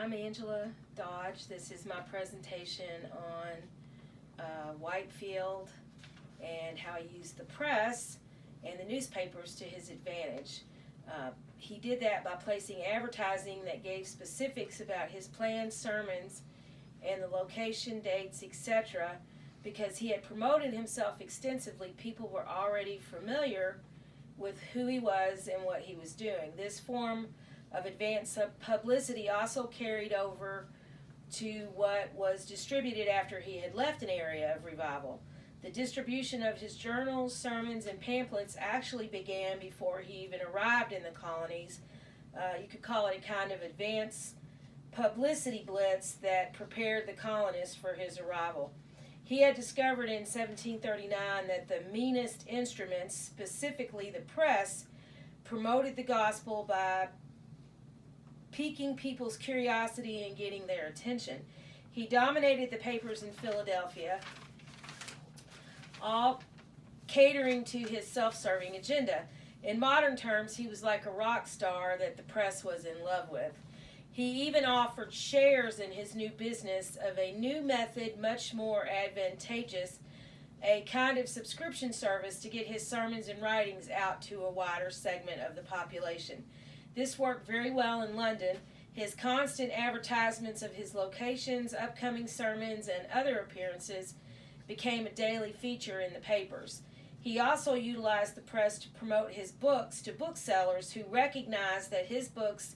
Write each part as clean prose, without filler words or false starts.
I'm Angela Dodge. This is my presentation on Whitefield and how he used the press and the newspapers to his advantage. He did that by placing advertising that gave specifics about his planned sermons and the location, dates, etc. Because he had promoted himself extensively, people were already familiar with who he was and what he was doing. This form of advanced publicity also carried over to what was distributed after he had left an area of revival. The distribution of his journals, sermons, and pamphlets actually began before he even arrived in the colonies. You could call it a kind of advanced publicity blitz that prepared the colonists for his arrival. He had discovered in 1739 that the meanest instruments, specifically the press, promoted the gospel by piquing people's curiosity and getting their attention. He dominated the papers in Philadelphia, all catering to his self-serving agenda. In modern terms, he was like a rock star that the press was in love with. He even offered shares in his new business of a new method, much more advantageous, a kind of subscription service to get his sermons and writings out to a wider segment of the population. This worked very well in London. His constant advertisements of his locations, upcoming sermons, and other appearances became a daily feature in the papers. He also utilized the press to promote his books to booksellers who recognized that his books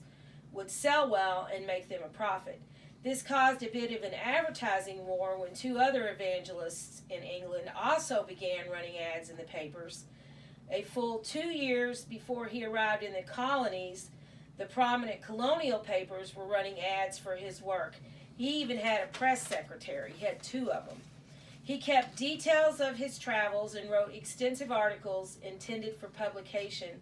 would sell well and make them a profit. This caused a bit of an advertising war when two other evangelists in England also began running ads in the papers. A full 2 years before he arrived in the colonies, the prominent colonial papers were running ads for his work. He even had a press secretary. He had 2 of them. He kept details of his travels and wrote extensive articles intended for publication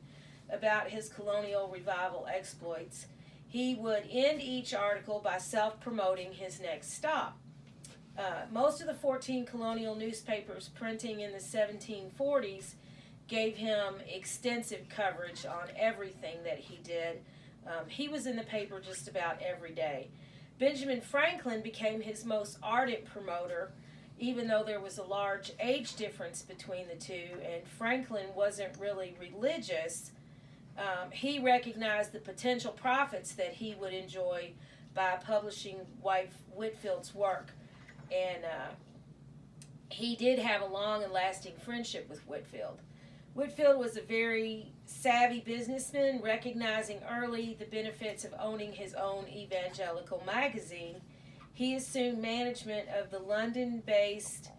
about his colonial revival exploits. He would end each article by self-promoting his next stop. Most of the 14 colonial newspapers printing in the 1740s gave him extensive coverage on everything that he did. He was in the paper just about every day. Benjamin Franklin became his most ardent promoter, even though there was a large age difference between the two, and Franklin wasn't really religious. He recognized the potential profits that he would enjoy by publishing Whitefield's work, and he did have a long and lasting friendship with Whitefield. Whitefield was a very savvy businessman, recognizing early the benefits of owning his own evangelical magazine. He assumed management of the London-based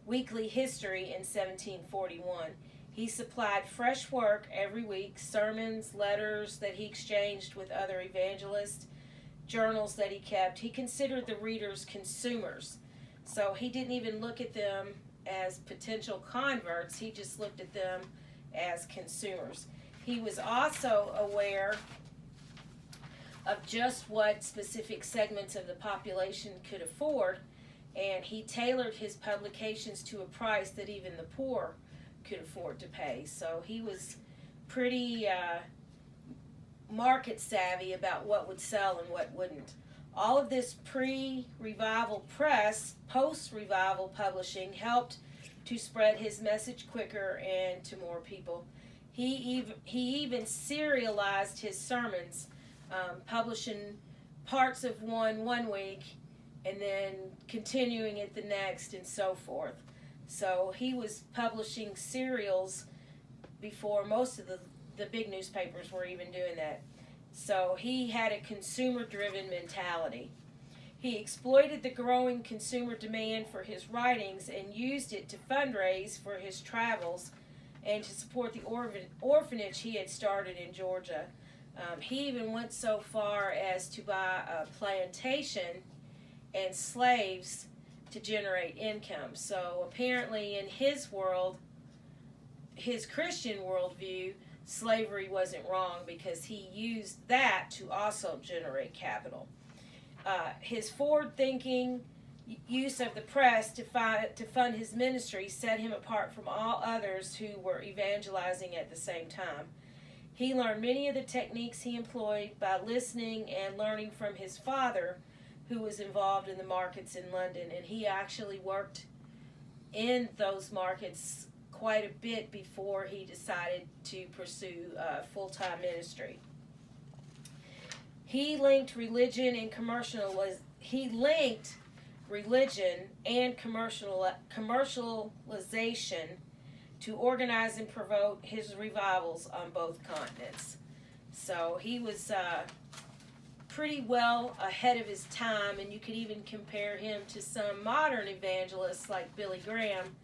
Weekly History in 1741. He supplied fresh work every week, sermons, letters that he exchanged with other evangelists, journals that he kept. He considered the readers consumers. So he didn't even look at them as potential converts. He just looked at them as consumers. He was also aware of just what specific segments of the population could afford, and he tailored his publications to a price that even the poor could afford to pay. So he was pretty market savvy about what would sell and what wouldn't. All of this pre-revival press, post-revival publishing helped to spread his message quicker and to more people. He even serialized his sermons, publishing parts of one week and then continuing it the next and so forth. So he was publishing serials before most of the big newspapers were even doing that. So he had a consumer-driven mentality. He exploited the growing consumer demand for his writings and used it to fundraise for his travels and to support the orphanage he had started in Georgia. He even went so far as to buy a plantation and slaves to generate income. So apparently in his world, his Christian worldview, slavery wasn't wrong because he used that to also generate capital. His forward-thinking use of the press to fund his ministry set him apart from all others who were evangelizing at the same time. He learned many of the techniques he employed by listening and learning from his father, who was involved in the markets in London, and he actually worked in those markets quite a bit before he decided to pursue full-time ministry. He linked religion and commercialization to organize and promote his revivals on both continents. So he was pretty well ahead of his time, and you could even compare him to some modern evangelists like Billy Graham,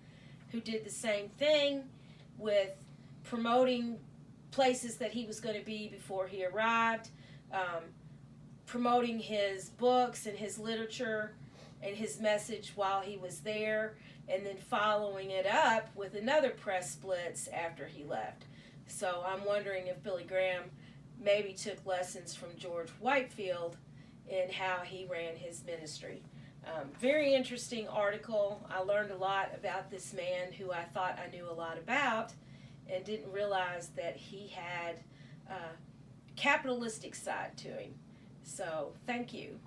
who did the same thing with promoting places that he was going to be before he arrived, promoting his books and his literature and his message while he was there, and then following it up with another press blitz after he left. So I'm wondering if Billy Graham maybe took lessons from George Whitefield in how he ran his ministry. Very interesting article. I learned a lot about this man who I thought I knew a lot about and didn't realize that he had a capitalistic side to him. So thank you.